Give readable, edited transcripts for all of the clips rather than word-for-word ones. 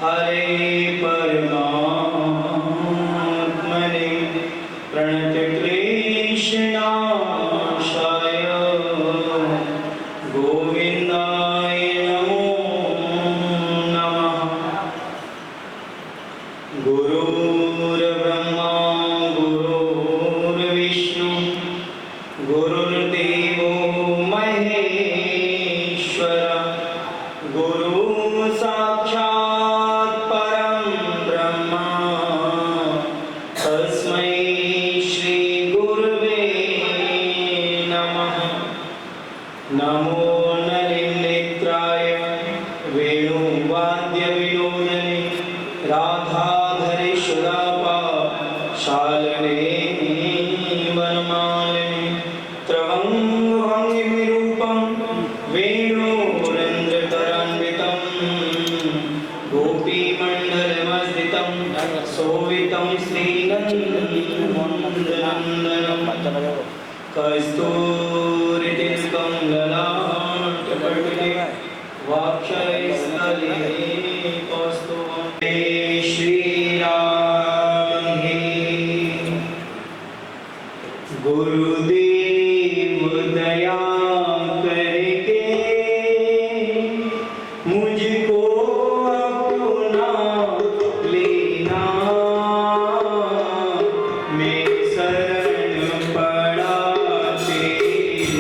हरे परमात्मने प्रणतक्लेशनाशाय गोविन्दाय नमो नमः। गुरुर्ब्रह्मा गुरुर्विष्णु गुरुर्देवो महेश्वर गुरु साक्षात् परं ब्रह्म तस्मै श्री गुरवे नमः। नमो नलिनेत्राय वेणुवाद्यविनोदने राधाधरेश्वरापाशालने वनमालिने त्रवङ्गभङ्गिविरूपं वेणुरन्ध्रतरान्वितं गोपीमण्डलमस्थितं शोभितं श्रीनन्दनन्दनं कस्तूरितिलकं ललाटपटले वाक्षस्थले कौस्तुभं। जय श्री राम। गुरुदेव दया करके मुझको अपना लेना, मैं शरण पड़ा तेरी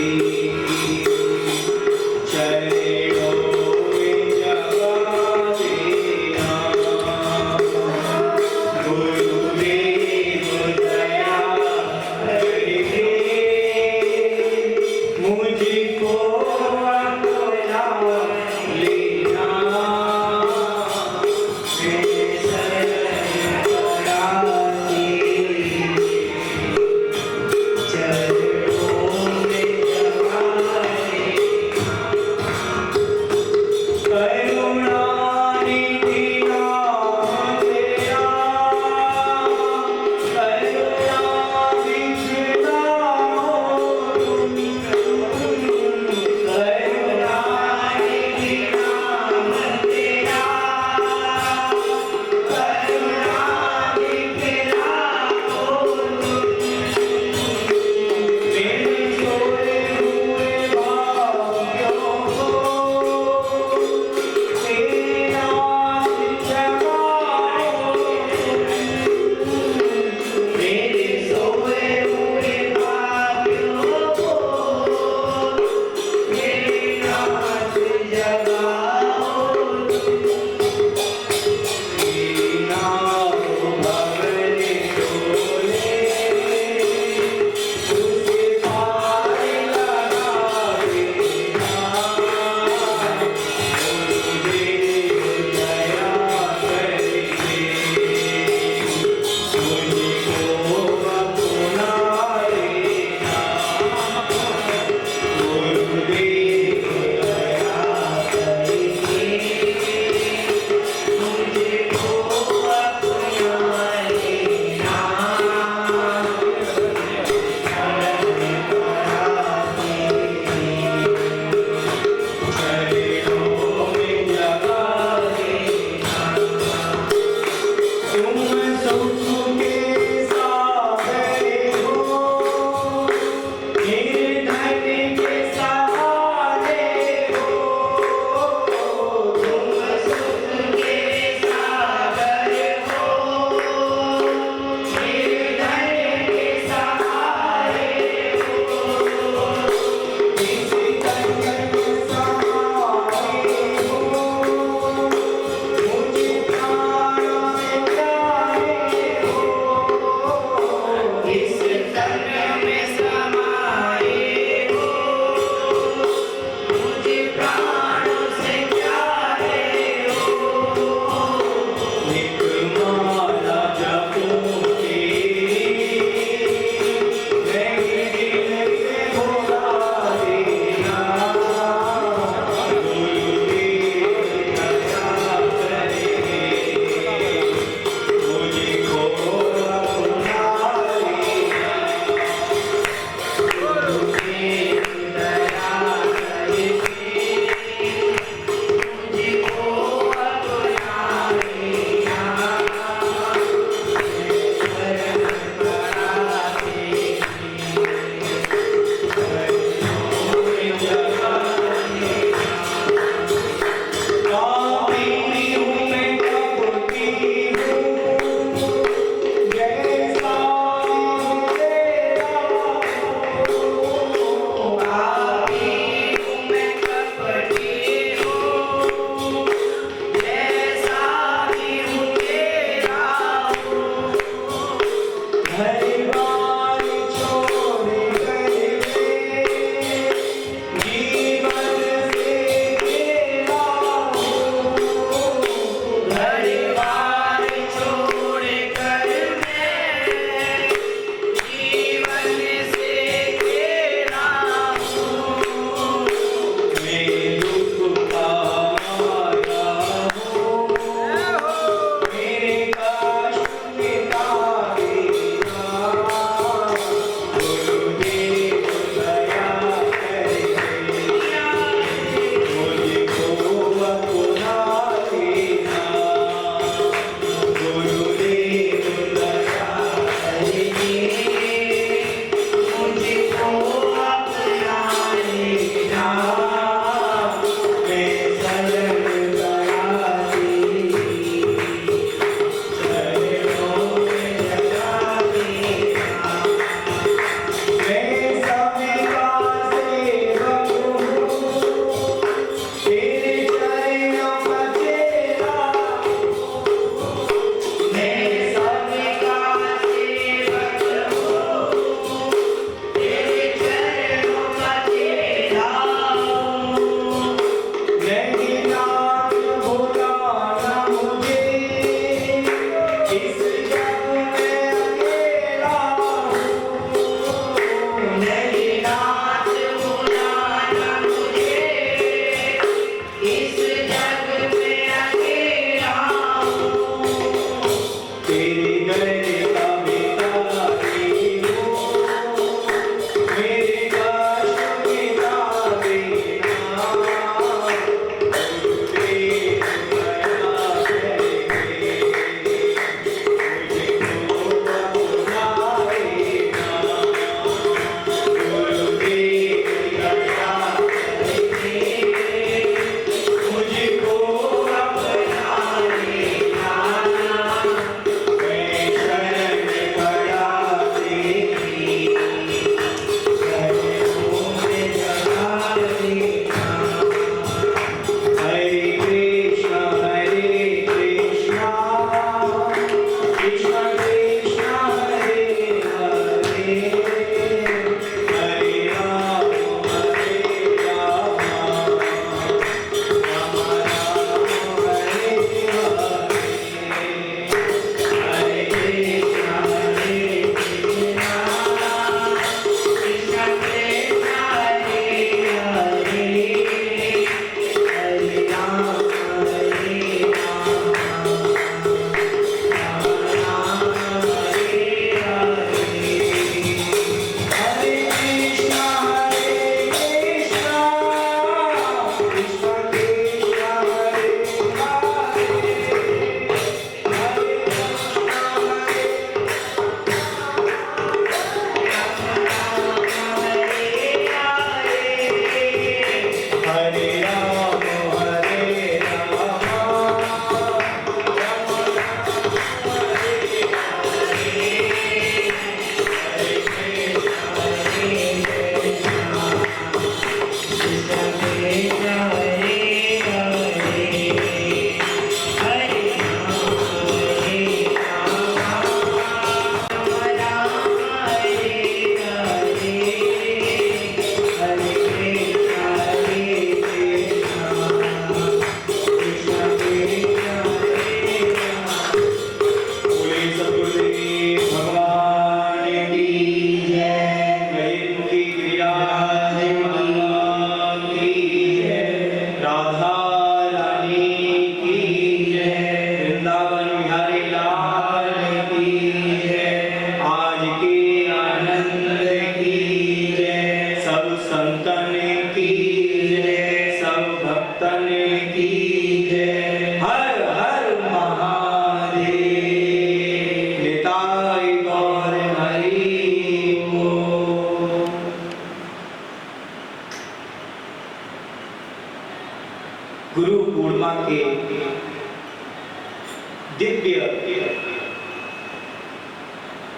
दिव्य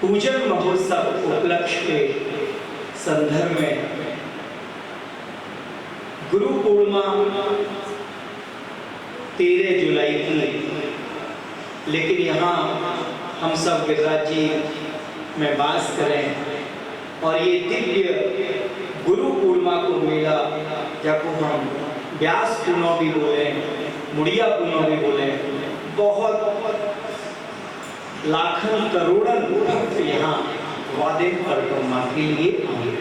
पूजन महोत्सव उपलक्ष्य के संदर्भ में गुरु पूर्णिमा 13 जुलाई की, लेकिन यहाँ हम सब गिरिराज जी में वास करें और ये दिव्य गुरु पूर्णिमा को मेला, जाको हम व्यास पूर्णिमा भी बोले, मुड़िया पूर्णिमा भी बोले, बहुत लाखन करोड़न भक्त यहाँ वादे परिक्रमा के लिए आए।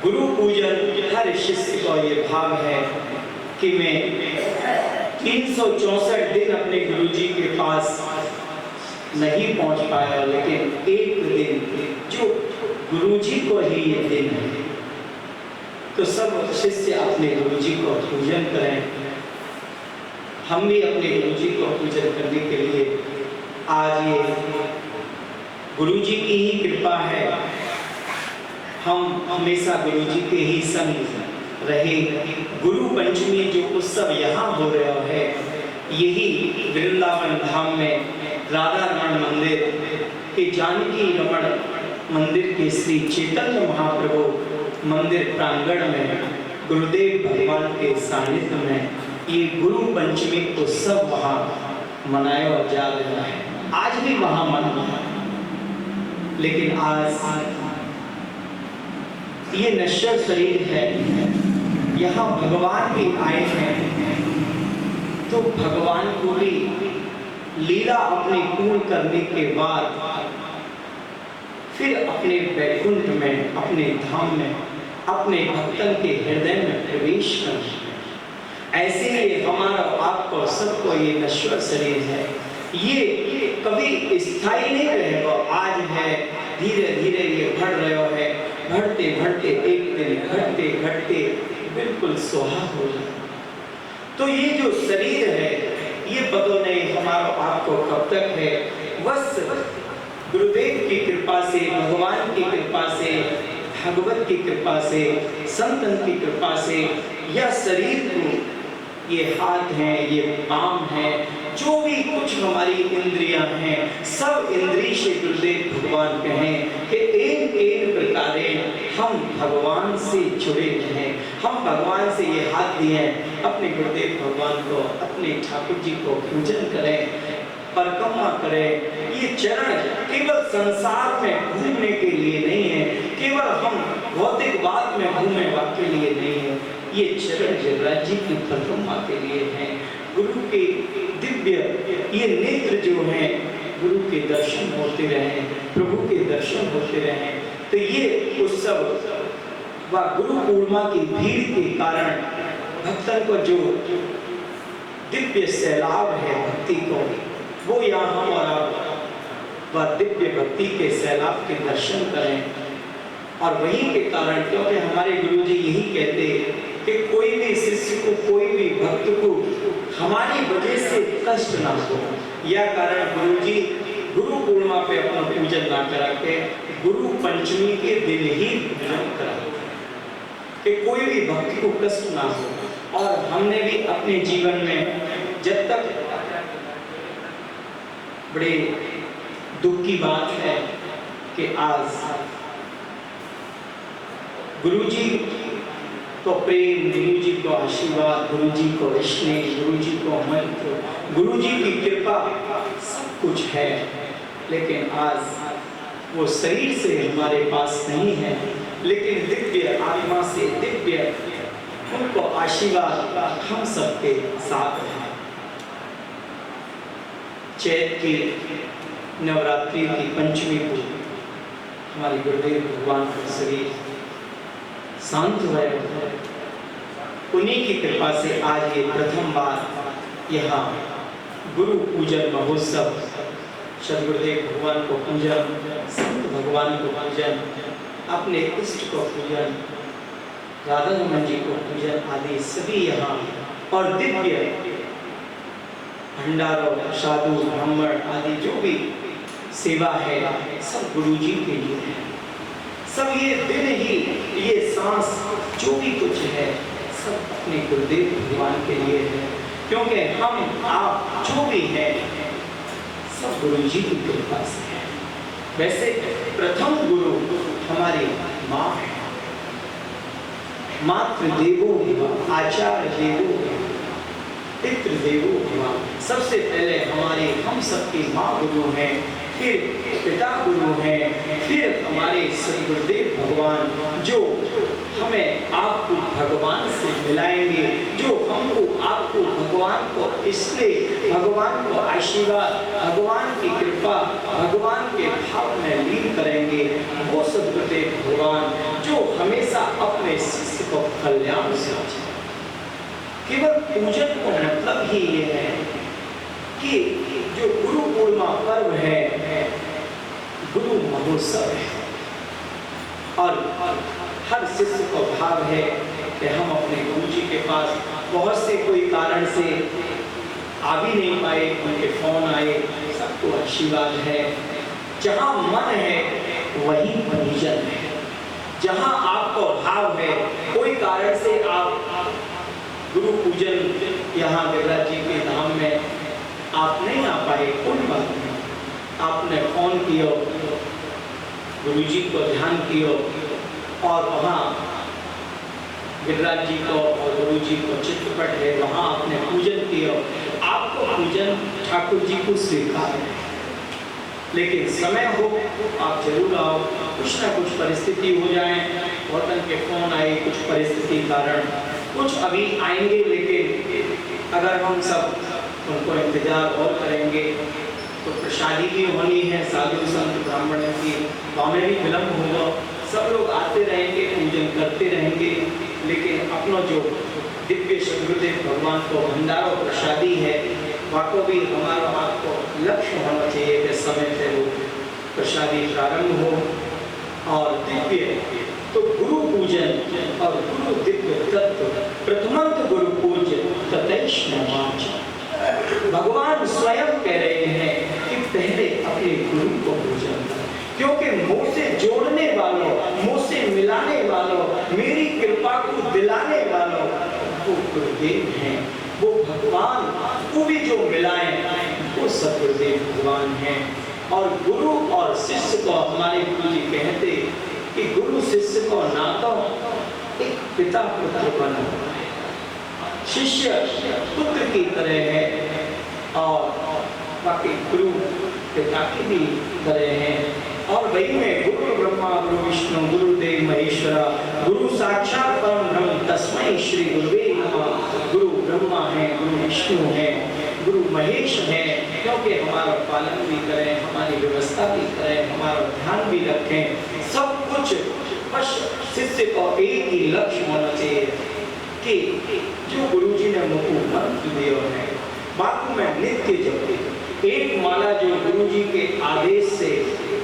गुरु पूजन हर शिष्य का ये भाव है कि मैं 364 दिन अपने गुरु जी के पास नहीं पहुंच पाया, लेकिन एक दिन जो गुरु जी को ही ये दिन है, तो सब शिष्य अपने गुरु जी को पूजन करें। हम भी अपने गुरु जी को पूजन करने के लिए आज ये गुरु जी की ही कृपा है, हम हमेशा गुरु जी के ही संग रहे। गुरु पंचमी जो उत्सव यहाँ हो रहा है, यही वृंदावन धाम में राधा रमण मंदिर के जानकी रमण मंदिर के श्री चैतन्य महाप्रभु मंदिर प्रांगण में गुरुदेव भगवान के सानिध्य में ये गुरु पंचमी उत्सव वहाँ मनाया जा रहा है। आज भी वहाँ मना, लेकिन आज ये नश्वर शरीर है, यहाँ भगवान भी आए हैं, तो भगवान को भी लीला अपनी पूर्ण करने के बाद फिर अपने वैकुंठ में, अपने धाम में, अपने भक्तन के हृदय में प्रवेश करना। ऐसे ही हमारा आपको सबको ये नश्वर शरीर है, ये कभी स्थायी नहीं रहेगा। आज है, धीरे धीरे ये बढ़ रहा है, बढ़ते बढ़ते एक दिन घटते घटते बिल्कुल सुहा हो जाए। तो ये जो शरीर है, ये बदलने हमारा आपको कब तक है? बस गुरुदेव की कृपा से, भगवान की कृपा से, भगवत की कृपा से, संतन की कृपा से, यह शरीर को, ये हाथ हैं, ये पाँव हैं, जो भी कुछ हमारी इंद्रियां हैं, सब इंद्रिय से गुरुदेव भगवान कहें कि एक प्रकारे हम भगवान से जुड़े हैं। हम भगवान से ये हाथ दिए, अपने गुरुदेव भगवान को, अपने ठाकुर जी को पूजन करें, परिक्रमा करें। ये चरण केवल संसार में घूमने के लिए नहीं है, केवल हम भौतिकवाद में घूमने के लिए नहीं है, ये चरण गिरिराज जी की परिक्रमा के लिए हैं। गुरु के दिव्य ये नेत्र जो हैं, गुरु के दर्शन होते रहे, प्रभु के दर्शन होते रहे। तो ये उत्सव व गुरु पूर्णिमा की भीड़ के कारण भक्तन को जो दिव्य सैलाब है भक्ति को, वो यहाँ हम और आप वह दिव्य भक्ति के सैलाब के दर्शन करें। और वही के कारण, क्योंकि हमारे गुरु जी यही कहते कि कोई भी शिष्य को, कोई भी भक्त को हमारी वजह से कष्ट ना हो, यह कारण गुरु जी गुरु पूर्णिमा पे अपना पूजन ना करा के गुरु पंचमी के दिन ही पूजन करा कि कोई भी भक्त को कष्ट ना हो। और हमने भी अपने जीवन में जब तक, बड़े दुख की बात है कि आज गुरुजी को प्रेम, गुरुजी को आशीर्वाद, गुरुजी को स्नेह, गुरुजी को मंत्र, गुरुजी की कृपा सब कुछ है, लेकिन आज वो शरीर से हमारे पास नहीं है, लेकिन दिव्य आत्मा से, दिव्य उनको आशीर्वाद हम सबके साथ है। चैत की नवरात्रि की पंचमी को हमारे गुरुदेव भगवान का शरीर शांत हुआ, उन्हीं की कृपा से आज ये प्रथम बार यहाँ गुरु पूजन महोत्सव, सदगुरुदेव भगवान को पूजन, संत भगवान को पूजन, अपने इष्ट को पूजन, राधा रमन जी को पूजन आदि सभी यहाँ, और दिव्य भंडारों, साधु ब्राह्मण आदि जो भी सेवा है सब गुरु जी के लिए है। सब ये दिन ही, ये सांस जो भी कुछ है सब अपने गुरुदेव भगवान के लिए है। क्योंकि हम आप जो भी हैं सब गुरु जी की कृपा से है। वैसे प्रथम गुरु हमारी माँ है। मातृदेवो भव, आचार्य देवो भव, पितृदेवो भव। सबसे पहले हमारे हम सबकी माँ गुरु हैं, फिर पिता गुरु हैं, फिर हमारे सद्गुरुदेव भगवान जो हमें आपको भगवान से मिलाएंगे, जो हमको आपको भगवान को इसलिए भगवान को आशीर्वाद, भगवान की कृपा, भगवान के भाव में लीन करेंगे। वो सद्गुरुदेव भगवान जो हमेशा अपने शिष्य को कल्याण से चाहे। केवल पूजन का मतलब ही ये है कि जो गुरु पूर्णिमा पर्व है, गुरु महोत्सव है, और हर शिष्य को भाव है कि हम अपने गुरु जी के पास बहुत से कोई कारण से आ भी नहीं पाए, उनके फोन आए, सबको आशीर्वाद है। जहाँ मन है वहीं पूजन है। जहाँ आपको भाव है, कोई कारण से आप गुरु पूजन यहाँ विराज जी के धाम में आप नहीं आ पाए, कोई बात नहीं, आपने फोन किया, गुरु जी को ध्यान किया और वहाँ विराज जी को और गुरु जी को चित्रपट है, वहाँ आपने पूजन किया। आपको पूजन ठाकुर जी को स्वीकार है, लेकिन समय हो आप जरूर आओ। कुछ ना कुछ परिस्थिति हो जाए, वतन के फोन आए, कुछ परिस्थिति कारण कुछ अभी आएंगे, लेकिन अगर हम सब उनको इंतजार और करेंगे तो प्रसादी भी होनी है, साधु संत ब्राह्मणों की, वहाँ में भी विलम्ब होगा। सब लोग आते रहेंगे, पूजन करते रहेंगे, लेकिन अपना जो दिव्य सद्गुरुदेव भगवान को भंडारो प्रसादी है, वाको भी हमारा आपको लक्ष्य होना चाहिए कि समय से वो प्रसादी प्रारंभ हो और दिव्य। तो गुरु पूजन और गुरु दिव्य तत्व प्रथमंत गुरु पूज्य ततैष्णवाच। भगवान स्वयं कह रहे हैं कि पहले अपने गुरु को पूजन करो, क्योंकि मुझ से जोड़ने वालों, मुझ से मिलाने वालों, मेरी कृपा को दिलाने वालों वो गुरुदेव हैं, वो भगवान को भी जो मिलाएं वो सद्गुरुदेव भगवान हैं। और गुरु और शिष्य को हमारे गुरु जी कहते कि गुरु शिष्य को नाता एक पिता पुत्र बना हुआ है, शिष्य पुत्र की तरह है और बाकी गुरु पिता की भी तरह है। और वही में गुरु ब्रह्मा गुरु विष्णु गुरुदेव महेश्वरा, गुरु साक्षात परम ब्रह्म तस्मै श्री गुरुवे नमः। गुरु ब्रह्मा है, गुरु विष्णु है, गुरु महेश है, क्योंकि हमारा पालन भी करें, हमारी व्यवस्था भी करें, हमारा ध्यान भी रखें, सब कुछ। बस शिष्य को एक ही लक्ष्य होना चाहिए कि जो गुरु जी ने मुझको मंत्र दिया है, बाकी में नित्य जपते एक माला जो गुरु जी के आदेश से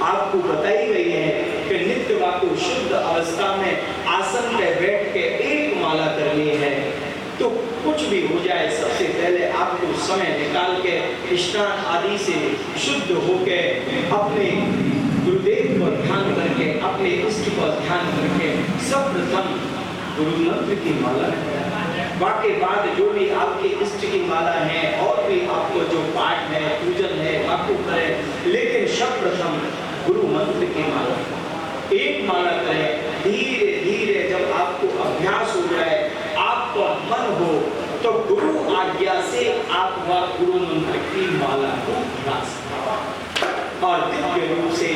आपको बताई गई है कि नित्य वाकु शुद्ध अवस्था में आसन पे बैठ के एक माला करनी है। तो कुछ भी हो जाए, सबसे पहले आपको समय निकाल के स्नान आदि से शुद्ध होके अपने गुरुदेव को ध्यान करके, अपने इष्ट को ध्यान करके सर्वप्रथम गुरु मंत्र की माला बाकी बाद जो भी आपके इष्ट की माला है और भी आपको जो पाठ है, पूजन है, आपको करें, लेकिन सर्वप्रथम गुरु मंत्र की माला एक माला करें। धीरे धीरे जब आपको अभ्यास हो जाए, आपको मन हो, तो गुरु आज्ञा से आप वह गुरु मंत्र की माला को अभ्यास और दिव्य रूप से।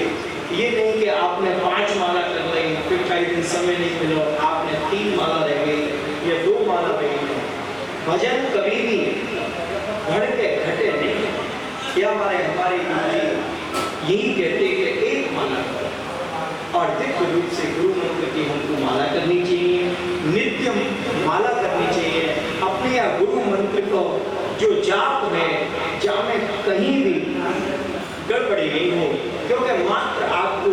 ये नहीं कि आपने 5 माला कर ली, फिर कई दिन समय नहीं मिला, आपने 3 माला रह गई या 2 माला रह गई। भजन कभी भी बढ़ के घटे नहीं। या हमारे गुरु जी यही कहते कि एक माला करो और दिव्य रूप से गुरु मंत्र की हमको माला करनी चाहिए, नित्य माला करनी चाहिए। अपने या गुरु मंत्र को जो जाप है, जामे कहीं भी गड़बड़ी नहीं हो, क्योंकि मात्र आपको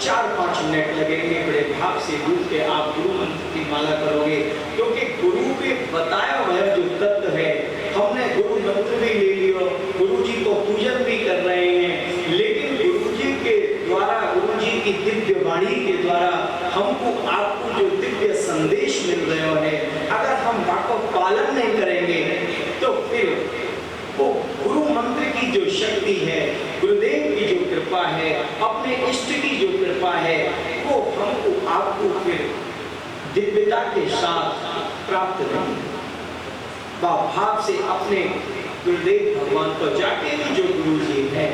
4-5 मिनट लगेंगे, बड़े भाव से डूब के आप गुरु मंत्र की माला करोगे। क्योंकि गुरु के बताया हुआ जो तत्व है, हमने गुरु मंत्र भी ले लिया, गुरु जी को पूजन भी कर रहे हैं, लेकिन गुरु जी के द्वारा, गुरु जी की दिव्य वाणी के द्वारा हमको आपको जो दिव्य संदेश मिल रहा है, अगर हम वाको पालन नहीं करेंगे तो की जो शक्ति है, गुरुदेव की जो कृपा है, अपने इष्ट की जो कृपा है, वो हमको आपको फिर दिव्यता के साथ प्राप्त नहीं। भाव से अपने गुरुदेव भगवान को जाके भी जो गुरु जी है,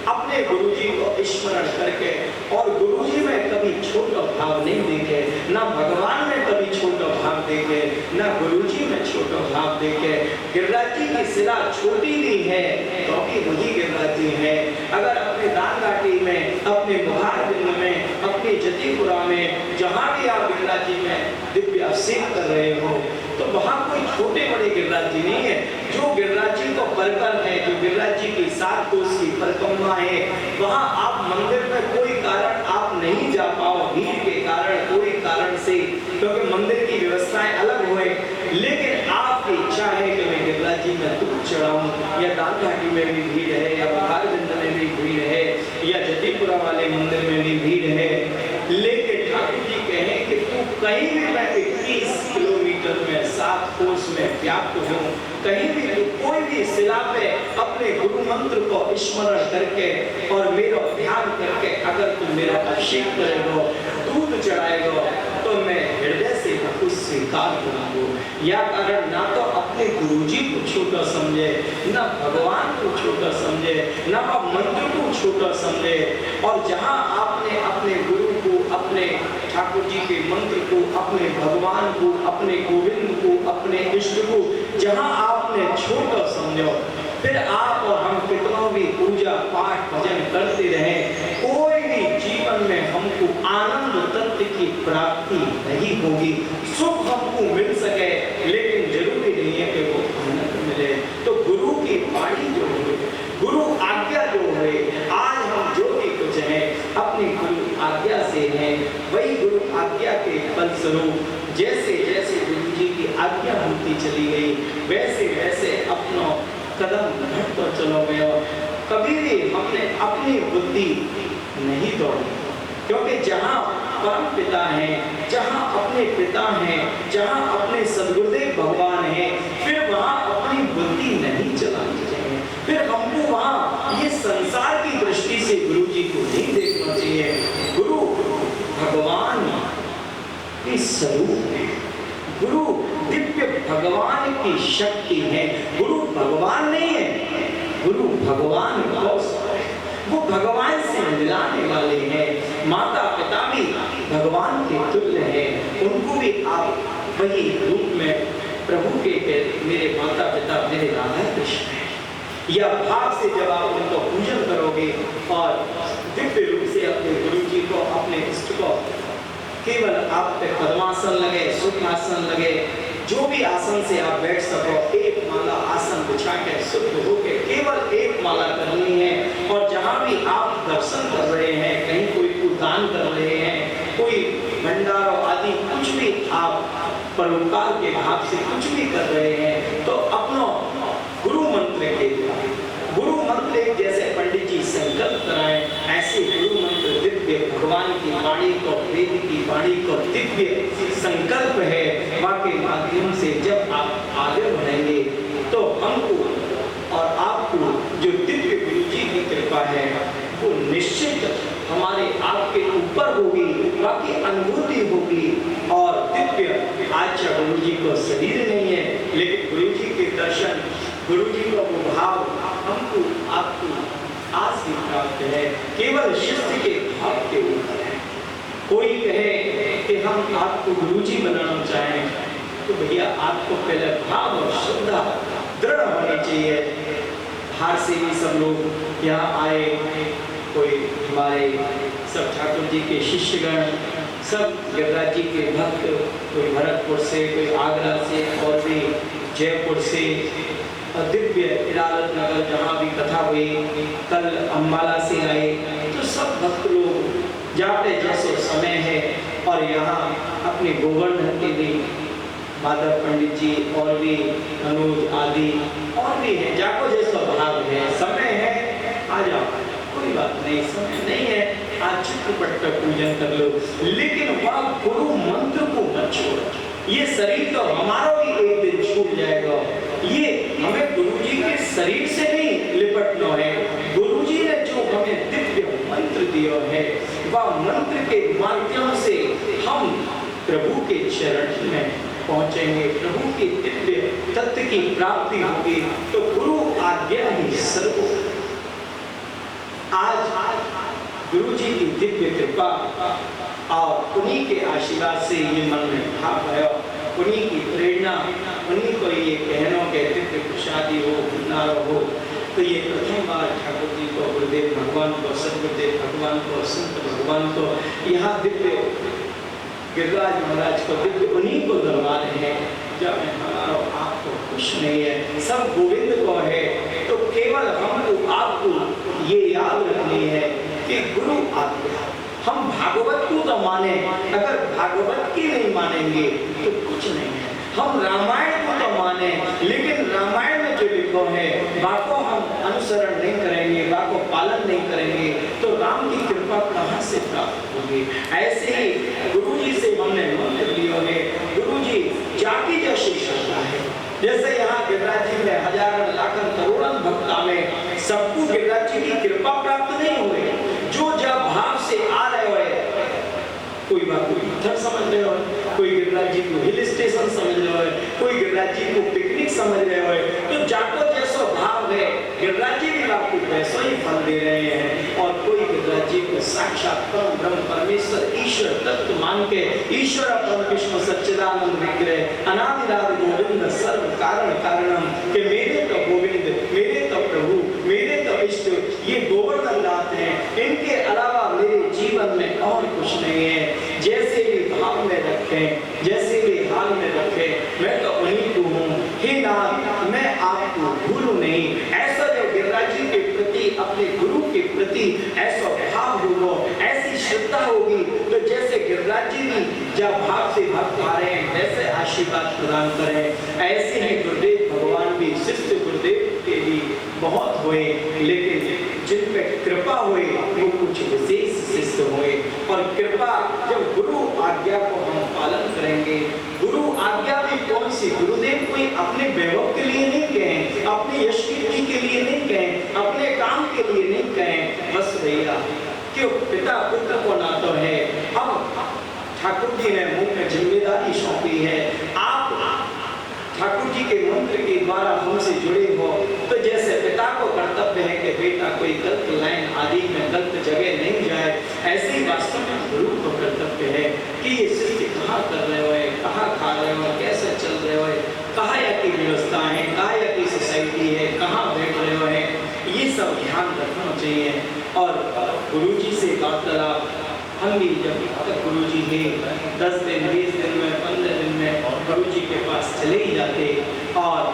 अपने गुरुजी को स्मरण करके, और गुरुजी में कभी छोटा भाव नहीं देखे, ना भगवान में कभी छोटा भाव देखे, ना गुरुजी में छोटा भाव देखे। गिरिराज जी की शिला छोटी भी है तो भी वही गिरिराज जी है। अगर अपने दान घाटी में, अपने मुखार बिंद में, अपने जतिपुरा में, जहाँ भी आप गिरिराज जी में दिव्य अभिषेक कर रहे हो, तो वहाँ कोई छोटे बड़े गिरिराज जी नहीं है। जो गिरिराज जी को परकर है, जो गिरिराज जी की 7 कोस की परिक्रमा है, वहाँ आप मंदिर में कोई कारण आप नहीं जा पाओ, भीड़ के कारण, कोई कारण से, क्योंकि मंदिर की व्यवस्थाएं अलग हुए, लेकिन आपकी इच्छा है कि मैं गिरिराज जी में दूध चढ़ाऊं, या दान घाटी में भी भीड़ है, या बुखार बिंद में भी भीड़ है, या जतिपुरा वाले मंदिर में भी भीड़ है, लेकिन ठाकुर जी कहें कि तू कहीं भी, मैं 21 किलोमीटर में 7 कोस में व्याप्त हूँ, कहीं भी कोई भी शिला पे अपने गुरु मंत्र को स्मरण करके और मेरा ध्यान करके अगर तुम मेरा अभिषेक करेगो, दूध चढ़ाएगो, तो मैं हृदय से कुछ स्वीकार करूँगा। या कारण ना तो अपने गुरुजी को छोटा समझे, ना भगवान को छोटा समझे, ना मंत्र को छोटा समझे। और जहाँ आपने अपने गुरु को, अपने ठाकुर जी के मंत्र को, अपने भगवान को, अपने गोविंद को, अपने इष्ट को जहाँ आपने छोटा समझो, फिर आप और हम कितना भी पूजा पाठ भजन करते रहे, कोई भी जीवन में हमको आनंद तत्व की प्राप्ति नहीं होगी। सुख हमको मिल सके, लेकिन जरूरी नहीं है कि वो आनंद मिले। तो गुरु की वाणी जो है, गुरु आज्ञा जो है, आज हम जो भी कुछ है अपनी गुरु आज्ञा से है, वही गुरु आज्ञा के फलस्वरूप जैसे जैसे गुरु जी की आज्ञा होती चली गई, वैसे वैसे अपना कदम बढ़ता चलो गया। कभी भी हमने अपनी बुद्धि नहीं तोड़ी, क्योंकि जहाँ परम पिता है, जहाँ अपने पिता हैं, जहाँ अपने सद्गुरुदेव भगवान हैं, फिर वहाँ अपनी बुद्धि नहीं चलानी चाहिए। फिर हमको वहाँ ये संसार की दृष्टि से गुरु जी को नहीं देखना चाहिए। गुरु भगवान की स्वरूप है, गुरु दिव्य भगवान की शक्ति है। गुरु भगवान नहीं है, गुरु भगवान वो भगवान से मिलाने वाले हैं। माता पिता भी भगवान के तुल्य हैं, उनको भी आप वही रूप में प्रभु के मेरे माता पिता मेरे राधा कृष्ण हैं, या भाव से जब आप उनको पूजन करोगे और दिव्य रूप से अपने गुरु जी को, अपने इष्ट को, केवल आप पे पद्मासन लगे, सुखासन लगे, जो भी आसन से आप बैठ सको, एक माला आसन बिछा के शुद्ध होके केवल एक माला करनी है। और जहाँ भी आप दर्शन कर रहे हैं, कहीं कोई दान कर रहे हैं, कोई भंडारों आदि कुछ भी आप परोपकार के भाव से कुछ भी कर रहे हैं, तो अपना गुरु मंत्र के गुरु मंत्र एक जैसे पंडित जी संकल्प कराएं, ऐसे गुरु मंत्र दिव्य भगवान की वाणी को, वेद की वाणी को दिव्य संकल्प है, वाके माध्यम से जब आप आगे बढ़ेंगे तो हमको और आपको जो दिव्य गुरु जी की कृपा है वो निश्चित हमारे आपके ऊपर होगी, बाकी अनुभूति होगी। और दिव्य आज गुरु जी को शरीर नहीं है, लेकिन गुरु जी के दर्शन, गुरु जी का वो भाव हमको आपको आज भी प्राप्त है, केवल शिष्य के भाव के ऊपर है। कोई कहे कि हम आपको गुरु जी बनाना चाहें, तो भैया आपको पहले भाव और श्रद्धा दृढ़ होनी चाहिए। बाहर से भी सब लोग यहाँ आए, कोई हमारे सब ठाकुर जी के शिष्यगण, सब गिरिराज जी के भक्त, कोई भरतपुर से, कोई आगरा से, और भी जयपुर से, दिव्य इलालत नगर जहाँ भी कथा हुई, कल अम्बाला से आए, तो सब भक्त लोग जाते जैसे समय है। और यहाँ अपने गोवर्धन के भी माधव पंडित जी और भी अनुज आदि और भी है, जाको जैसा भाव है, समय है आ जाओ, कोई बात नहीं, समय नहीं है आज चित्रपट का पूजन कर लो, लेकिन वह गुरु मंत्र को मत छोड़ो। ये शरीर तो हमारा भी एक दिन छूट जाएगा, ये हमें गुरुजी के शरीर से नहीं लिपटना है। गुरुजी ने जो हमें दिव्य मंत्र दिया है, वह मंत्र के माध्यम से हम प्रभु के चरण में पहुंचेंगे, प्रभु के दिव्य तत्व की प्राप्ति होगी। तो गुरु आज्ञा ही सर्व। आज गुरुजी की दिव्य कृपा और उन्हीं के आशीर्वाद से ये मन में भाव आया, उन्हीं की प्रेरणा, उन्हीं को ये कहना के दिव्य प्रसादी हो, भंडारा हो। तो ये प्रथम बार ठाकुर जी को, गुरुदेव भगवान को, सदगुरुदेव भगवान को, संत भगवान को, यहाँ दिव्य गिरिराज महाराज को दिव्य उन्हीं को दरबार है। जब हमारा आपको कुछ नहीं है, सब गोविंद को है। तो केवल हमको आपको ये याद रखनी है कि गुरु आज्ञा। हम भागवत को तो माने, अगर भागवत की नहीं मानेंगे तो कुछ नहीं है। हम रामायण को तो माने, लेकिन रामायण में जो लिखो है बाको हम अनुसरण नहीं करेंगे, बाको पालन नहीं करेंगे, तो राम की कृपा कहाँ से प्राप्त होगी। ऐसे ही गुरु जी से हमने मंत्र लिया है। गुरु जी जाति जैसी श्रद्धा है, जैसे यहाँ गिरिराज जी में हजारन लाखन करोड़न भक्ता में सबको गिरिराज जी की कृपा प्राप्त नहीं हुए। जो जब भाव से आ रहे हो, कोई बात कोई पत्थर समझ रहे हो, कोई गिरिराज जी को हिल स्टेशन समझ रहे हो, कोई गिरिराज जी को पिकनिक समझ रहे हो, तो जाको जैसा भाव है गिरिराज जी भी आपको वैसा ही फल दे रहे हैं। और कोई गिरिराज जी को साक्षात परम ब्रह्म परमेश्वर ईश्वर तत्व मान के, ईश्वर परम विष्णु सच्चिदानंद विग्रह अनादिनाद गोविंद सर्व कारण कारणम के मेरे तो गोविंद, मेरे तो प्रभु, मेरे तो इष्ट, ये गोवर्धन नाथ हैं, इनके अलावा मेरे जीवन में और कुछ नहीं है। जैसे भी भाव में रखें, जैसे भी हाल में रखें, मैं तो उन्हीं को हूँ। हे नाथ, मैं आपको भूलूं नहीं। ऐसा जो गिरिराज जी के प्रति, अपने गुरु के प्रति ऐसा भाव होगा, ऐसी श्रद्धा होगी, तो जैसे गिरिराज जी भी जब भाव से भक्त आ रहे हैं वैसे आशीर्वाद प्रदान करें। ऐसे ही गुरुदेव भगवान भी शिष्य गुरुदेव के भी बहुत हुए, लेकिन जिन पे कृपा हुई वो कुछ विशेष शिष्य हुए। और कृपा जब गुरु आज्ञा को हम पालन करेंगे, गुरु आज्ञा भी कौन सी, गुरुदेव कोई अपने वैभव के लिए नहीं कहें, अपनी यश कीर्ति के लिए नहीं कहें, अपने काम के लिए नहीं कहें, बस भैया क्यों पिता पुत्र को ना तो है। अब ठाकुर जी ने मुख्य जिम्मेदारी सौंपी है, आप ठाकुर जी के मंत्र के द्वारा हमसे जुड़े हो, तो जैसे पिता को कर्तव्य है कि बेटा कोई गलत लाइन आदि में गलत जगह नहीं जाए, ऐसे ही वास्तव में गुरु को कर्तव्य है कि ये शिष्य कहाँ कर रहे हो, कहाँ खा रहे हो, कैसे चल रहे हो, कहाँ या की व्यवस्था है, कहाँ या की सोसाइटी है, कहाँ बैठ रहे हो, ये सब ध्यान रखना चाहिए। और गुरु जी से वार्तालाप हम भी जब तक गुरु जी के 10 दिन 20 दिन में 15 दिन में गुरु जी के पास चले ही जाते, और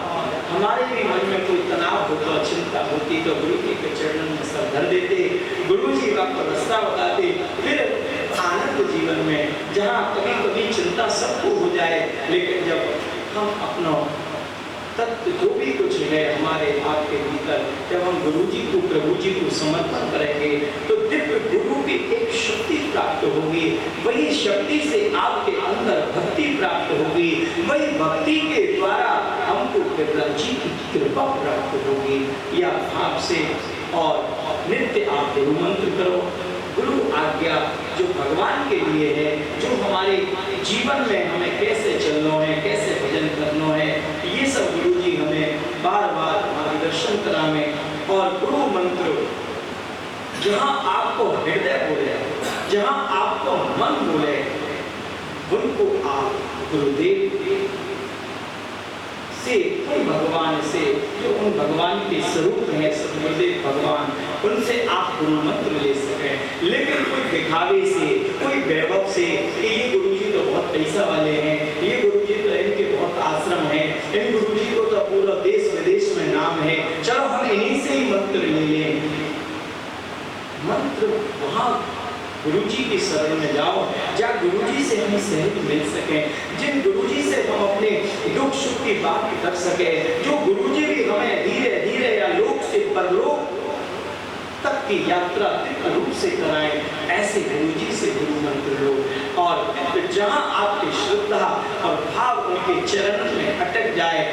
हमारे भी मन में कोई तनाव होता, चिंता होती, तो गुरु जी के चरणों में सर धर देते, गुरु जी आपको रास्ता बताते। फिर आनंद जीवन में, जहाँ कभी कभी चिंता सबको हो जाए, लेकिन जब हम अपना तत्व जो भी कुछ है हमारे आपके भीतर, जब हम गुरु जी को, प्रभु जी को समर्पण करेंगे, तो दिव्य गुरु की एक शक्ति प्राप्त होगी। वही शक्ति से आपके अंदर भक्ति प्राप्त होगी, वही भक्ति के द्वारा हमको गिरिराज जी की कृपा प्राप्त होगी। या भाव से और नित्य आप गुरु मंत्र करो। गुरु आज्ञा जो भगवान के लिए है, जो हमारे जीवन में हमें कैसे चलना है, कैसे भजन करना है, ये सब गुरु जी हमें बार बार मार्गदर्शन करावे। और गुरु मंत्र जहाँ आपको हृदय बोले, जहाँ आपको मन बोले, उनको आप गुरुदेव से, उन भगवान से जो उन भगवान के स्वरूप हैं, सदगुरुदेव भगवान, उनसे आप गुरु मंत्र ले सकें। लेकिन कोई दिखावे से, कोई वैभव से कि ये गुरु जी तो बहुत पैसा वाले हैं, ये गुरु जी तो इनके बहुत आश्रम हैं, इन गुरु जी को तो पूरा देश विदेश में नाम है, चलो हम इन्हीं से ही मंत्र ले लें। मंत्र वहाँ गुरुजी की शरण में जाओ, जहाँ गुरुजी से हमें सहयोग मिल सके, जिन गुरुजी से हम अपने दुख सुख की बात कर सके, जो गुरुजी भी हमें धीरे धीरे या लोक से परलोक तक की यात्रा दिव्य रूप से कराएं, ऐसे गुरु जी से गुरु मंत्र लो। और जहाँ आपकी श्रद्धा और भाव उनके चरण में अटक जाए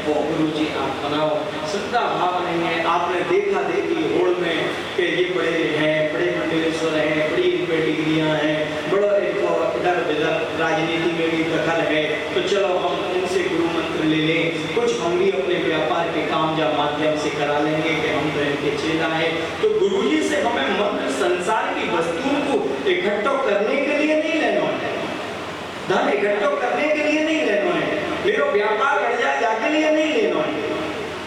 वो गुरु जी आप बनाओ। श्रद्धा भाव नहीं है, आपने देखा देखी होड़ में कि ये बड़े हैं, बड़े मंडलेश्वर हैं, बड़ी इन पे डिग्रियाँ हैं, बड़ा इधर उधर राजनीति में भी दखल है, तो चलो हम इनसे गुरु मंत्र ले लें, कुछ हम भी अपने व्यापार के काम या माध्यम से करा लेंगे कि हम तो इनके चेला है। तो गुरु जी से हमें मंत्र संसार की वस्तुओं को इकट्ठा करने के लिए नहीं लेना है, धन इकट्ठा करने के लिए नहीं लेना है, मेरा व्यापार बढ़ जाए जाके लिए नहीं लेना है।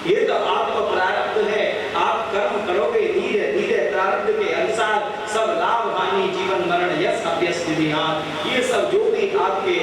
ये तो आपका प्रारब्ध है, आप कर्म करोगे धीरे धीरे प्रारब्ध के अनुसार सब लाभ हानि जीवन मरण यश अभ्यस विधिहान, ये सब जो भी आपके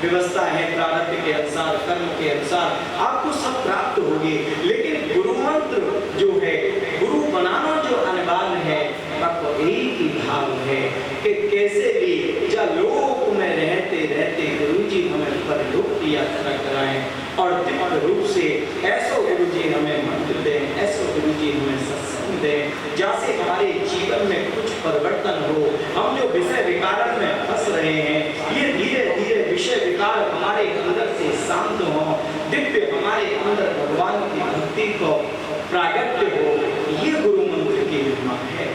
व्यवस्था है प्रारब्ध के अनुसार कर्म के अनुसार आपको सब प्राप्त होगी। लेकिन गुरु मंत्र जो है, गुरु बनाना जो अनिवार्य है, आपको एक ही भाव है कि कैसे भी जा लोक में रहते रहते गुरु जी हमें परलोक की यात्रा कराएं और दिव्य रूप से ऐसो गुरु जी हमें मंत्र दें, ऐसो गुरु जी हमें सत्संग दें, जैसे हमारे जीवन में कुछ परिवर्तन हो। हम जो विषय विकार में फंस रहे हैं, ये धीरे धीरे विषय विकार हमारे अंदर से शांत हो, दिव्य हमारे अंदर भगवान की भक्ति को प्रागट्य हो। ये गुरु मंत्र की महिमा है।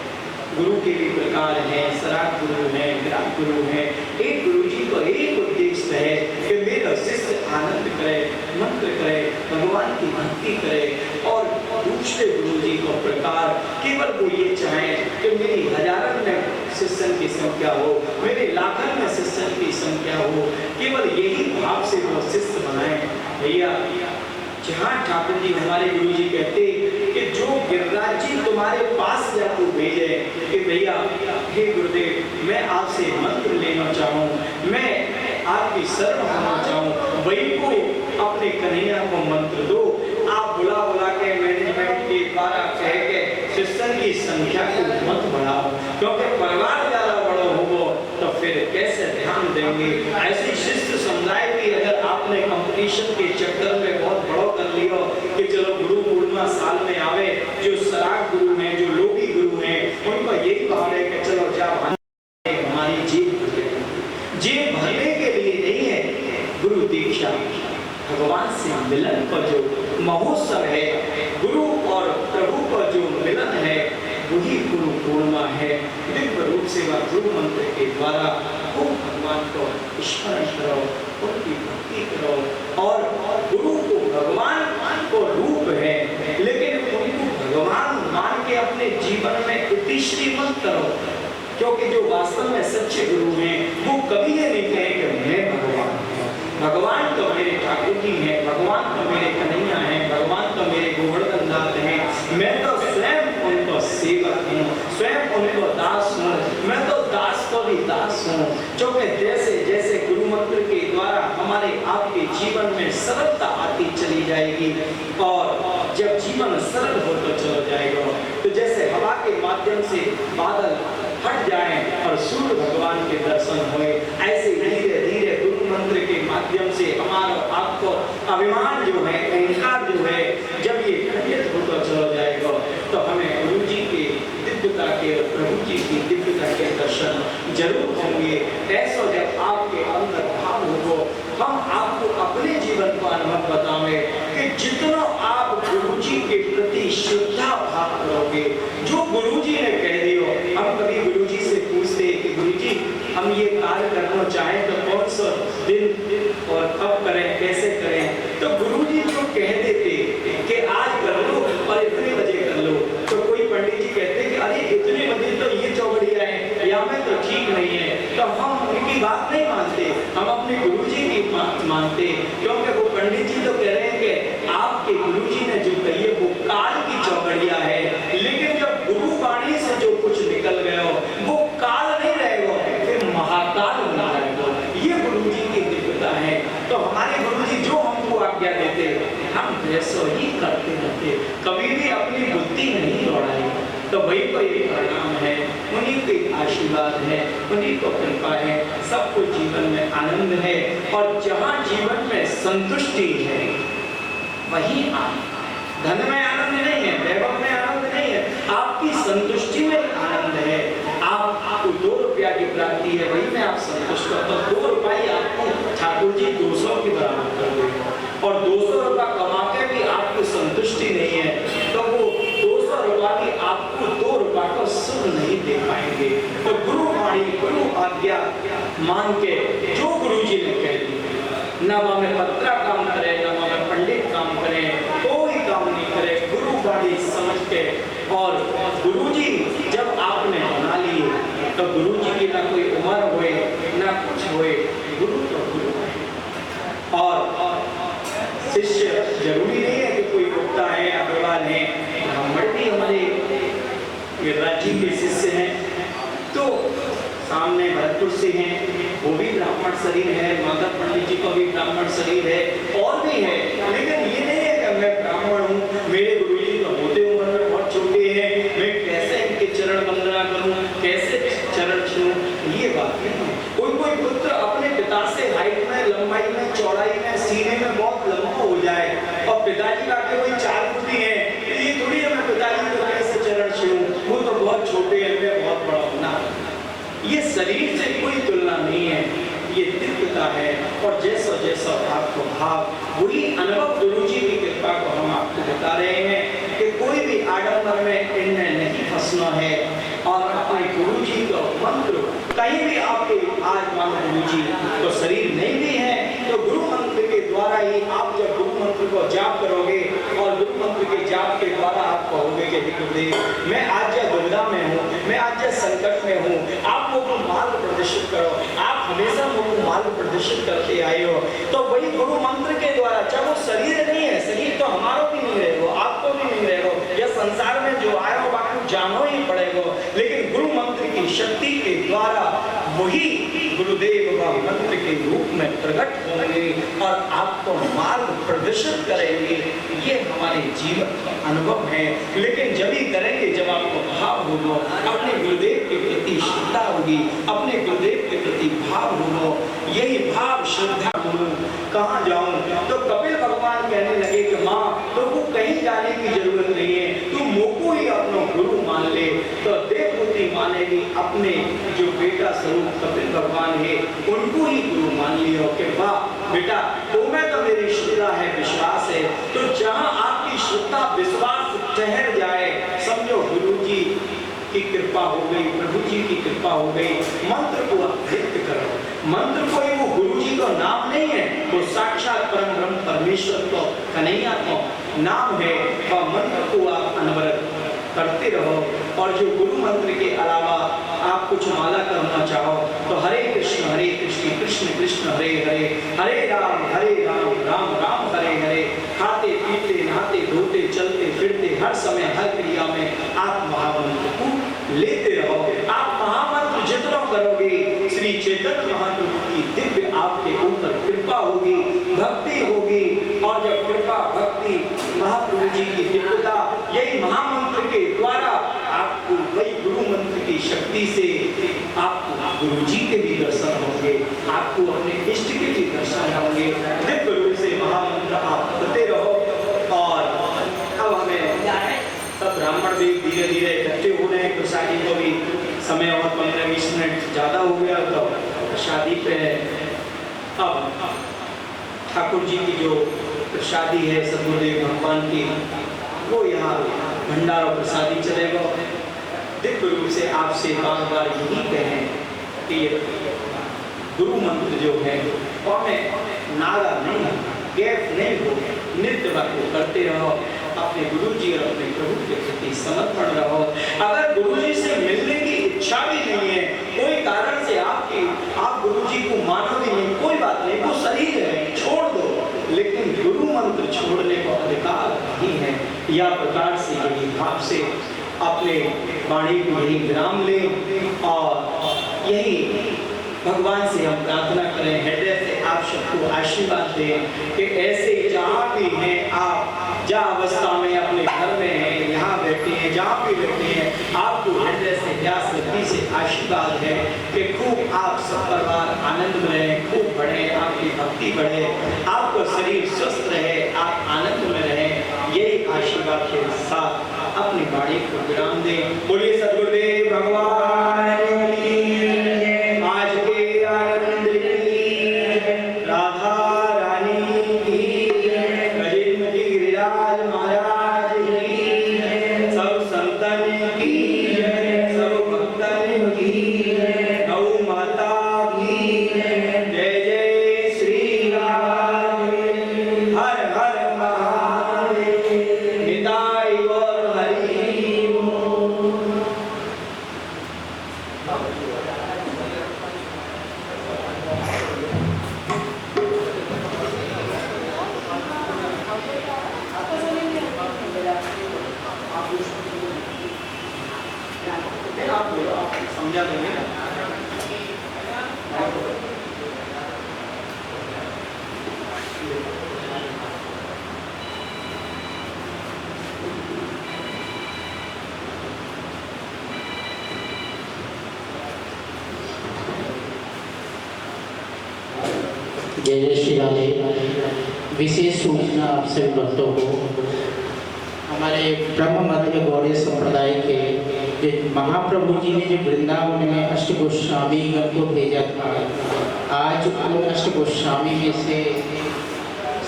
गुरु के भी प्रकार हैं, सराग गुरु हैं, विराट गुरु हैं। एक गुरु जी को एक उद्देश्य है कि मेरा शिष्य आनंद करे, मंत्र करे, भगवान की भक्ति करे। और दूसरे गुरु जी को प्रकार केवल वो ये चाहें कि मेरी हजारों में शिष्यों की संख्या हो, मेरे लाखों में शिष्यों की संख्या हो, केवल यही भाव से वो शिष्य बनाए। भैया जहाँ ठाकुर जी हमारे गुरु जी कहते कि जो गिरिराज जी तुम्हारे पास जाकर भेजे कि भैया हे गुरुदेव मैं आपसे मंत्र लेना चाहूँ, मैं आपकी शरण होना चाहूँ, वही को अपने कन्हैया को मंत्र दो। आप बुला बुला के मैनेजमेंट के द्वारा कह के शिष्यों की संख्या को मत बढ़ाओ, क्योंकि परिवार ज्यादा बड़ा होगा तो फिर कैसे ध्यान देंगे। ऐसे शिष्य समुदाय भी अगर आपने कंपटीशन के चक्कर में बहुत बड़ा कर लिया कि चलो गुरु पूर्णिमा साल में आवे, जो सराग गुरु हैं, जो लोकी गुरु हैं, उनका यही भाव है कि चलो जा हमारी जेब भरने के लिए नहीं है। गुरु दीक्षा भगवान से मिलन का जो महोत्सव है, गुरु और प्रभु का जो मिलन है, वही गुरु पूर्णिमा है। दिव्य रूप से वह गुरु मंत्र के द्वारा वो भगवान को स्मरण करो, उनकी भक्ति करो। और गुरु को भगवान को रूप है, लेकिन उनको भगवान मान के अपने जीवन में उतिश्री मत करो, क्योंकि जो वास्तव में सच्चे गुरु हैं वो कभी ये नहीं कहें कि मैं भगवान हूँ। भगवान तो मेरे ठाकुर जी हैं, भगवान तो मेरे कन्हैया हैं, भगवान तो मेरे गोवर्धन नाथ हैं। मैं तो स्वयं उनको सेवक हूँ, स्वयं उनको दास हूँ, मैं तो दास को भी दास हूँ। क्योंकि जैसे जैसे गुरु मंत्र के द्वारा हमारे आपके जीवन में सरलता आती चली जाएगी, और जब जीवन सरल होता चला जाएगा तो जैसे हवा के माध्यम से बादल हट जाएं और सूर्य भगवान के दर्शन होए, ऐसे धीरे धीरे गुरु मंत्र के माध्यम से हमारा आपको अभिमान जो है, अहंकार जो है, जब ये खंडित होता चला जाएगा तो हमें गुरु जी की दिव्यता के, प्रभु जी की दिव्यता के दर्शन जरूर होंगे। ऐसा जब आपके अंदर भाव होगा, हम आपको अपने जीवन का अनुभव बताएं कि जितना आप गुरु जी के प्रति श्रद्धा भाव करोगे, जो गुरु जी ने कह दियो। हम कभी गुरु जी से पूछते कि गुरु जी हम ये कार्य करना चाहें तो कौन सा दिन और कब करें, कैसे करें, तो गुरु जी जो कह देते कि आज कर लो और इतने बजे कर लो, तो कोई पंडित जी कहते कि अरे इतने बजे तो ये चौबड़िया है या में तो ठीक नहीं है, तो हम उनकी बात नहीं मानते, हम अपने गुरु जी की मानते, क्योंकि वो पंडित जी तो कह रहे हैं कि आपके गुरु जी ने जो कही है वो काल की चौबड़िया है, लेकिन जब गुरु वाणी से जो कुछ निकल गया वो काल नहीं रहेगा, फिर महाकाल बन जाएगा। ये गुरु जी की दिव्यता है। तो हमारे गुरु जी जो हमको आज्ञा देते हम वैसा ही करते रहते, कभी भी अपनी बुद्धि नहीं दौड़ाई। तो वही को ये परिणाम है, उन्हीं के आशीर्वाद है, उन्हीं को कृपा है, सबको जीवन में आनंद है। और जहाँ जीवन में संतुष्टि है वही आनंद। धन में आनंद नहीं है, वैभव में आनंद नहीं है, आपकी संतुष्टि में वस्त्र नहीं दे पाएंगे। तो गुरु वाणी, गुरु आज्ञा मान के जो गुरु जी ने कह दी, न हमें पत्रा काम करे, न हमें पंडित काम करे, कोई काम नहीं करे, गुरु वाणी समझ के। और गुरु जी जब आपने बना लिए तो गुरु जी की ना कोई उम्र हुए ना कुछ हुए, गुरु तो गुरु है। और शिष्य जरूरी नहीं है कि कोई गुप्ता है, अग्रवाल है, ब्राह्मण भी हमारे राज्य के शिष्य हैं। तो सामने भरतपुर से हैं, वो भी ब्राह्मण शरीर है, माधव पंडित जी का भी ब्राह्मण शरीर है, और भी है। लेकिन ये नहीं है कि मैं ब्राह्मण हूँ, मेरे गुरु जी तो होते उम्र में बहुत छोटे हैं, मैं कैसे इनके चरण वंदना करूँ, कैसे चरण छूँ, ये बात नहीं है। कोई कोई पुत्र अपने पिता से हाइट में, लंबाई में, चौड़ाई में, सीने में बहुत लंबा हो जाए और पिताजी का के कोई 4 फुट ही है, ये थोड़ी है मैं पिताजी को कैसे चरण छूँ, वो तो बहुत छोटे हैं, मैं बहुत बड़ा हूँ ना। ये शरीर से कोई तुलना नहीं है, ये दिव्यता है। और जैसा जैसा आपको भाव, वही अनुभव गुरु जी की कृपा को हम आपको बता रहे हैं कि कोई भी आडंबर में इनमें नहीं फंसना है। और अपने गुरु जी का मंत्र कहीं भी आपके, आज मान गुरु जी तो शरीर नहीं भी है, तो गुरु मंत्र के द्वारा ही आप जब गुरु मंत्र को जाप करोगे और गुरु मंत्र के जाप के द्वारा आप कहोगे कि गुरुदेव मैं आज या दुविधा में हूँ, मैं आज या संकट में हूँ, आप मुझको मार्ग प्रदर्शित करो, आप हमेशा मुझको मार्ग प्रदर्शित करते आए हो। तो वही गुरु मंत्र के द्वारा, जब वो शरीर नहीं है, शरीर तो हमारा भी नहीं रहेगा, आपको भी नहीं रहेगा, या संसार में जो आए हो बाकी जानो ही पड़ेगा, लेकिन गुरु मंत्र की शक्ति के द्वारा वही गुरुदेव का मंत्र के रूप में प्रकट होंगे और आपको मार्ग प्रदर्शित करेंगे। ये हमारे जीवन का अनुभव है। लेकिन जब ही करेंगे जब आपको भाव होगा, अपने गुरुदेव के प्रति श्रद्धा होगी, अपने गुरुदेव के प्रति भाव होगा, यही भाव श्रद्धा होगा। कहाँ जाऊं? तो कपिल भगवान कहने लगे कि माँ तुमको कहीं जाने की जरूरत नहीं है, तुम मुझको ही अपना गुरु मान ले। तो देवभूति मानेगी अपने जो बेटा स्वरूप कपिल भगवान है उनको ही गुरु मान लियो कि वाह बेटा तुम्हें तो मेरी श्रद्धा है, विश्वास है। तो जहां आपकी श्रद्धा विश्वास ठहर जाए, समझो गुरु जी की कृपा हो गई, प्रभु जी की कृपा हो गई। मंत्र को आप व्यक्त करो, मंत्र कोई वो गुरु जी का नाम नहीं है, वो साक्षात परम ब्रह्म परमेश्वर को कन्हैया का नाम है। और मंत्र को आप अनवरत करते रहो। और जो गुरु मंत्र के अलावा आप कुछ माला करना चाहो तो हरे कृष्ण कृष्ण कृष्ण हरे हरे, हरे राम राम राम हरे हरे। खाते पीते नहाते धोते चलते फिरते हर समय हर क्रिया में आप महामंत्र को लेते रहो। आप महामंत्र जितना करोगे श्री चैतन्य महाप्रभु की दिव्य आपके ऊपर कृपा होगी, भक्ति होगी। और जब कृपा भक्ति महाप्रभु जी की दिव्यता, यही महामंत्र के द्वारा आपको वही गुरु मंत्र की शक्ति से आपको गुरु जी के भी दर्शन होंगे, आपको अपने इष्ट के भी दर्शन होंगे। दिव्य रूप से महामंत्र आप करते रहो। और अब हमें सब ब्राह्मण भी धीरे धीरे इकट्ठे हो रहे हैं। प्रसादी को भी समय और 15-20 मिनट ज्यादा हो गया, तो शादी पे अब ठाकुर जी की जो प्रसादी है सदगुरुदेव भगवान की, वो यहाँ भंडारा प्रसादी चलेगा। दिव्य रूप से आपसे बार बार यही कहें कि गुरु मंत्र जो है हमें नागा नहीं, गैप नहीं हो, नित्य को करते रहो। अपने गुरु जी और अपने प्रभु के प्रति समर्पण रहो। अगर गुरु जी से मिलने की इच्छा भी नहीं है, कोई कारण से आप गुरु जी को मानो भी नहीं, कोई बात नहीं, वो शरीर है, छोड़ दो, लेकिन गुरु मंत्र छोड़ने का अधिकार नहीं है। या प्रकार से यही भाव से अपने वाणी को यही विराम ले और यही भगवान से हम प्रार्थना करें, हृदय से आप सबको आशीर्वाद दें कि ऐसे जहाँ भी हैं आप, जहाँ अवस्था में अपने घर में हैं, यहाँ बैठे हैं, जहाँ भी बैठे हैं, आपको हृदय से व्यास गति से आशीर्वाद है कि खूब आप सब परिवार आनंद में रहें, खूब बढ़े, आपकी भक्ति बढ़े, आपका शरीर स्वस्थ रहे, आप आनंद में रहें। यही आशीर्वाद के साथ अपनी वाणी को विराम दें। बोलिए सद्गुरुदेव भगवान की, आज के आनंद की, राधा रानी की, गजेंद्र जी गिरिराज महाराज की, सब संतन की, सब आप बोलो, आप समझा देंगे ना। जय जय श्री राधे। विशेष सूचना आप सभी भक्तों को, हमारे ब्रह्म मध्य गौड़ीय संप्रदाय के जो महाप्रभु जी ने जो वृंदावन में अष्ट गोस्वामी को भेजा था, आज उन अष्ट गोस्वामी में से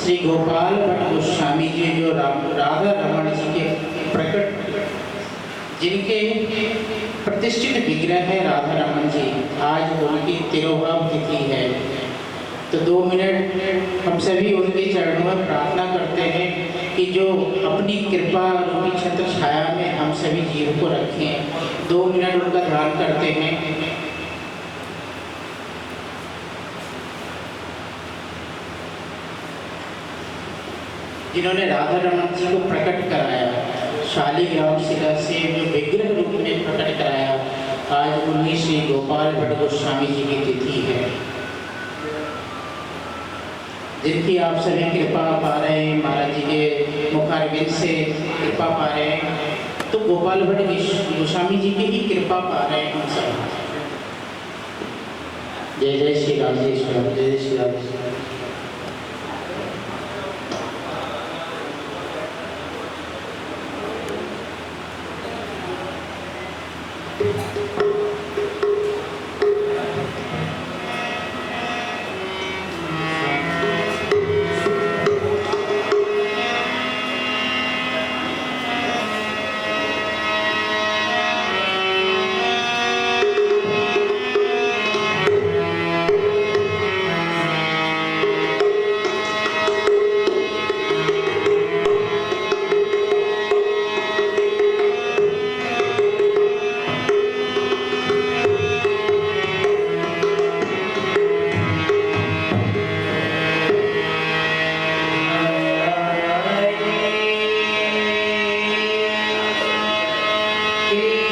श्री गोपाल भट्ट गोस्वामी जी जो राधा रमण जी के प्रकट, जिनके प्रतिष्ठित विग्रह है राधा रमण जी, आज उनकी तिरोभाव तिथि है। तो 2 मिनट हम सभी उनके चरणों में प्रार्थना करते हैं कि जो अपनी कृपा रूपी छत्र छाया में हम सभी जीव को रखें। 2 मिनट उनका ध्यान करते हैं। जिन्होंने राधा रमण जी को प्रकट कराया, शालिग्राम शिला से जो विग्रह रूप में प्रकट कराया, आज उन्हीं श्री गोपाल भट्ट गोस्वामी जी की तिथि है, जिनकी आप सभी कृपा पा रहे हैं, महाराज जी के मुखारविंद से कृपा पा रहे हैं। तो गोपाल भट्ट गोस्वामी जी की ही कृपा पा रहे हैं हम सब। जय जय श्री राम, जय श्री राम, जय श्री राम। He